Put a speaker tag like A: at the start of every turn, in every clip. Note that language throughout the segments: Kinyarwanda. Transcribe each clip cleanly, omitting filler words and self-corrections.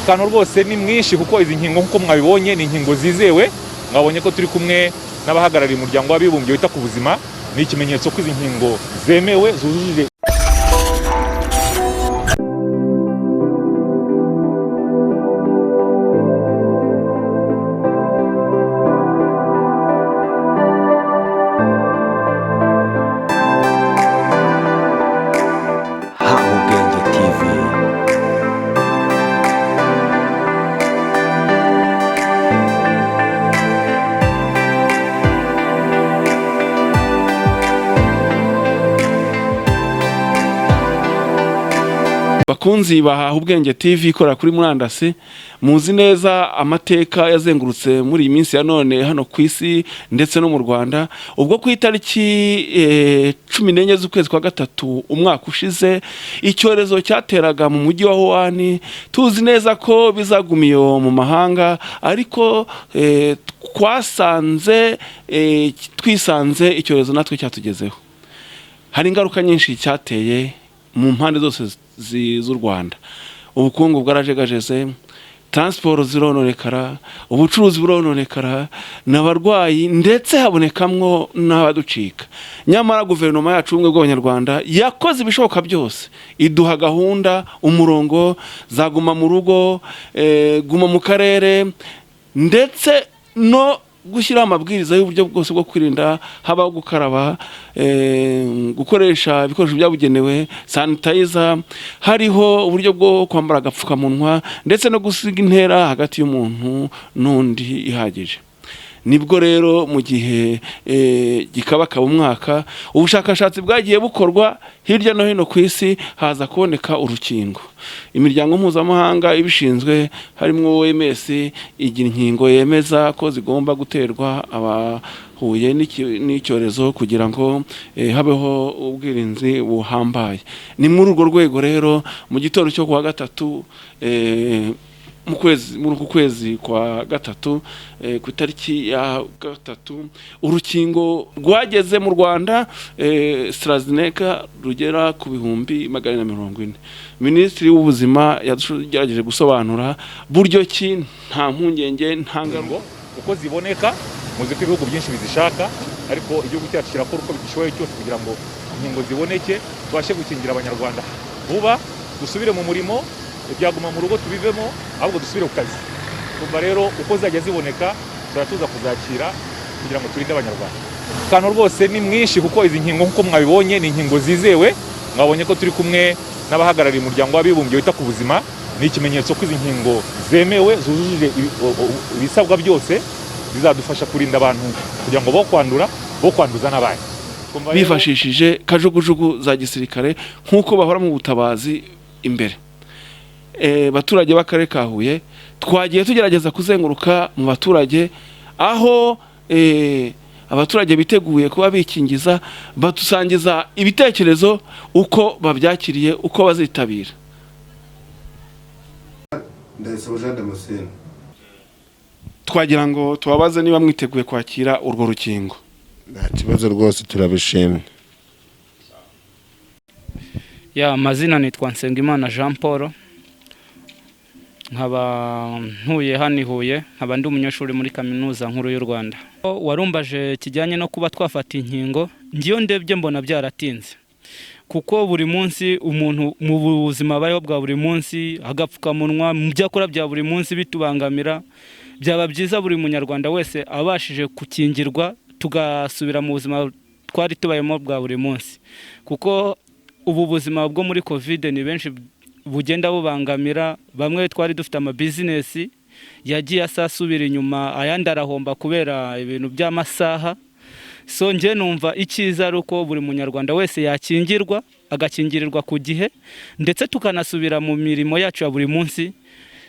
A: umutekano rwose ni mwinshi kuko izi nkingo nkuko mwabibonye ni inkingo zizewe. Mwabonye ko turi kumwe n'abahagarariye umuryango w'abibumbye wita ku buzima. Ni ikimenyetso ko izi nkingo zemewe zujuje
B: bakunzi bahaha ubwenge TV ikora kuri murandasi. Muzi neza amateka yazengurutse muri iyi minsi ya none hano ku isi ndetse no mu Rwanda, ubwo ku itariki 14 z'ukwezi kwa gatatu umwaka ushize icyorezo cyateraga mu mujyi wa Wuhan. Tuzi neza ko bizagumiyo mu mahanga, ariko twisanze icyorezo natwe cyatugezeho. Hari ingaruka nyinshi cyateye mu mpande zose z'u Rwanda. Ubukungu bwarajegajeze, transport zirononekara, ubucuruzi burononekara, n'abarwayi ndetse habonekamwo n'abaducika. Nyamara guverinoma yacu ubumwe bw'Abanyarwanda yakoze ibishoboka byose, iduha gahunda, umurongo, zaguma mu rugo, guma mu karere, ndetse no gushyira amabwiriza y'uburyo bwose bwo kwirinda, haba gukaraba, gukoresha ibikoresho byabugenewe, sanitizer, hariho uburyo bwo kwambara agapfukamunwa ndetse no gusiga intera hagati y'umuntu n'undi ihagije. Nibwo rero mu gihe gikabakaba umwaka, ubushakashatsi bwagiye bukorwa hirya no hino ku isi, haza kuboneka urukingo. Imiryango mpuzamahanga ibishinzwe harimo OMS igira inkingo yemeza ko zigomba guterwa abahuye n'icyorezo kugira ngo habeho ubwirinzi buhambaye. Ni muri urwo rwego rero mu gitondo cyo kuwa gatatu muri uku kwezi kwa gatatu ku itariki ya gatatu urukingo rwageze mu Rwanda, AstraZeneca rugera ku 140. Minisitiri w'ubuzima yagerageje gusobanura buryo ki nta mpungenge ntangarwo uko ziboneka. Muzi ko ibihugu byinshi bizishaka, ariko igihugu cyacu kirakora uko bishoboye cyose kugira ngo inkingo ziboneke, tubashe gukingira Abanyarwanda vuba, dusubire mu murimo, ibyaguma mu rugo tubivemo, ahubwo dusubire ku kazi. Kumva rero uko zajya ziboneka turatuza kuzakira kugira ngo turinde Abanyarwanda. Umutekano rwose ni mwinshi kuko izi nkingo nkuko mwabibonye ni inkingo zizewe. Mwabonye ko turi kumwe n'abahagarariye umuryango w'abibumbye wita ku buzima. Ni ikimenyetso ko izi nkingo zemewe zujuje ibisabwa byose, bizadufasha kurinda abantu kugira ngo bo kwanduza n'abandi. Bifashishije kajugujugu za gisirikare nkuko bahora mu butabazi imbere. Baturage b'akarere ka Huye twagiye tugerageza kuzenguruka mu baturage, aho abaturage biteguye kuba bikingiza, batusangiza ibitekerezo uko babyakiriye, uko bazitabira. Twagira ngo tubabaze niba mwiteguye kwakira urwo rukingo.
C: Nta kibazo rwose, turabishimye.
D: Amazina nitwa Nsengimana Jean Paul, nkaba ntuye hano i Huye, nkaba ndi umunyeshuri muri kaminuza nkuru y'u Rwanda. Warumbaje kijyanye no kuba twafata inkingo, ngiyo ndebye mbona byaratinze, kuko buri munsi umuntu mu buzima bayo bwa buri munsi agapfukamunwa mu byakora bya buri munsi bitubangamira. Byaba byiza buri munyarwanda wese abashije gukingirwa, tugasubira mu buzima twari tubayemo bwa buri munsi, kuko ubu buzima bwo muri Covid ni benshi bugenda bubangamira. Bamwe twari dufite ama business yagiye asasubira inyuma, ayandi arahomba kubera ibintu by'amasaha. So nje numva icyiza ari uko buri munyarwanda wese yakingirwa, agakingirirwa ku gihe, ndetse tukanasubira mu mirimo yacu ya buri munsi,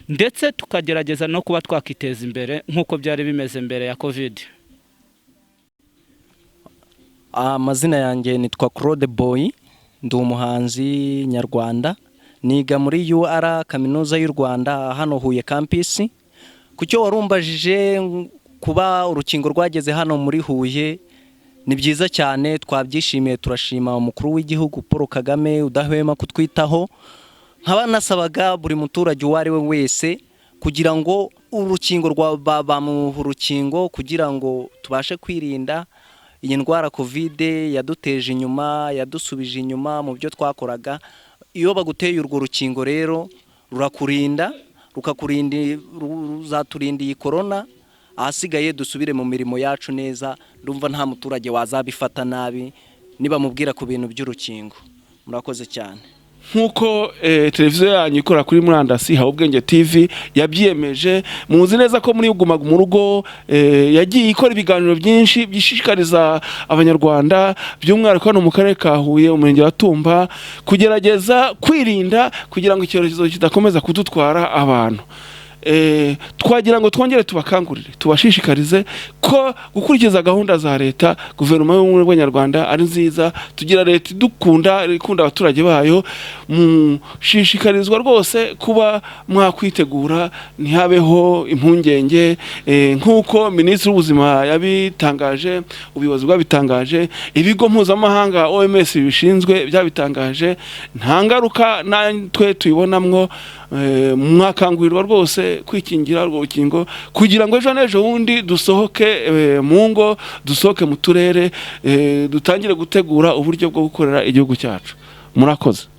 D: ndetse tukagerageza no kuba twakiteza imbere nk'uko byari bimeze mbere ya Covid.
E: Amazina yanjye nitwa Claude Boy, ndi umuhanzi nyarwanda, niga muri UR Kaminuza y'u Rwanda hano Huye campus. Kucyo warumbajije kuba urukingo rwageze hano muri Huye, ni byiza cyane, twabyishimiye. Turashima umukuru w'igihugu Paul Kagame udahwema kutwitaho, nkaba nasabaga buri muturage uwo ari we wese kugira ngo urukingo bamuha urukingo kugira ngo tubashe kwirinda iyi ndwara kovide yaduteje inyuma, yadusubije inyuma mu byo twakoraga. Iyo baguteye urwo rukingo rero rurakurinda, ruzaturinda iyi korona, ahasigaye dusubire mu mirimo yacu neza. Ndumva nta muturage wazabifata nabi niba mubwira ku bintu by'urukingo. Murakoze cyane.
B: Nk'uko televiziyo yanyu ikora kuri murandasi Habubwenge TV yabyiyemeje, muzi neza ko muri Guma mu Rugo yagiye ikora ibiganiro byinshi byishishikariza abanyarwanda, by'umwihariko hano mu karere ka Huye, umurenge wa Tumba, kugerageza kwirinda kugira ngo icyorezo kidakomeza kudutwara abantu. Twagira ngo twongere tubakangurire, tubashishikarize ko gukurikiza gahunda za leta, guverinoma y'ubumwe bw'Abanyarwanda ari nziza. Tugira leta ikunda abaturage bayo, mushishikarizwa rwose kuba mwakwitegura, ntihabeho impungenge. Nk'uko Minisitiri w'Ubuzima yabitangaje, ubuyobozi bwabitangaje, ibigo mpuzamahanga OMS bishinzwe byabitangaje, nta ngaruka natwe tuyibonamwo. Mwakangurirwa rwose kwikingira urwo rukingo kugira ngo ejo n'ejo bundi dusohoke mu ngo, dusohoke mu turere, dutangire gutegura uburyo bwo gukorera igihugu cyacu. Murakoze.